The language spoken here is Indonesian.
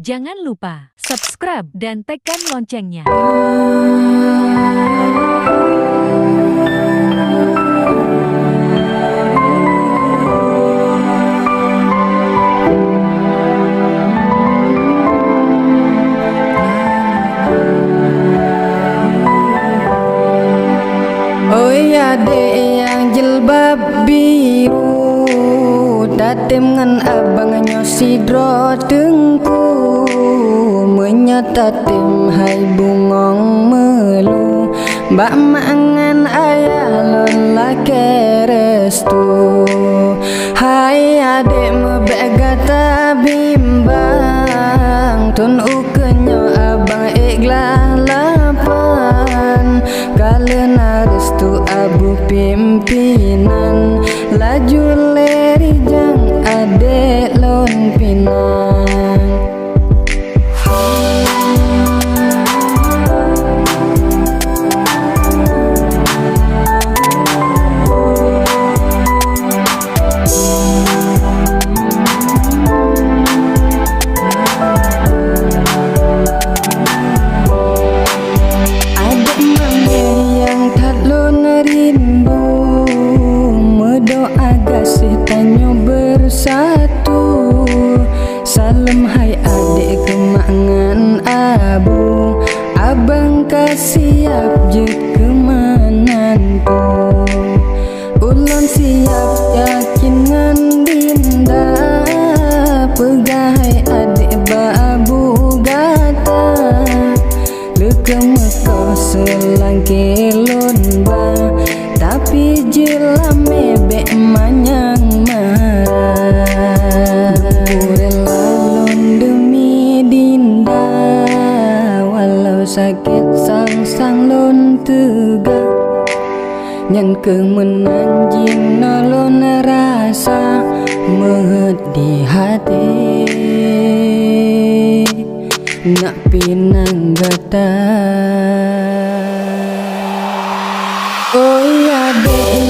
Jangan lupa subscribe dan tekan loncengnya. Oh ya dek yang jilbab biru, datem ngan abangnya sidro tengku, menyatatim hai bungong melu, mbak mangan ayah lola kerestu. Hai adek mebek gata bimbang, tun ukenyo abang ikhlas lapan, kalena restu abu pimpinan, laju leri jang adek lon pinang. Bersatu salam hai adik kemangan abu, abang kasiap je kemananku, ulon siap yakin ngan dinda, pegai adik babu gata, lekemeko selangke lomba, tapi jelam mebek manyang sakit sang lon tegak, nyan kemenanjing nolon rasa mehet di hati, nak pinang gata. Oh ya dek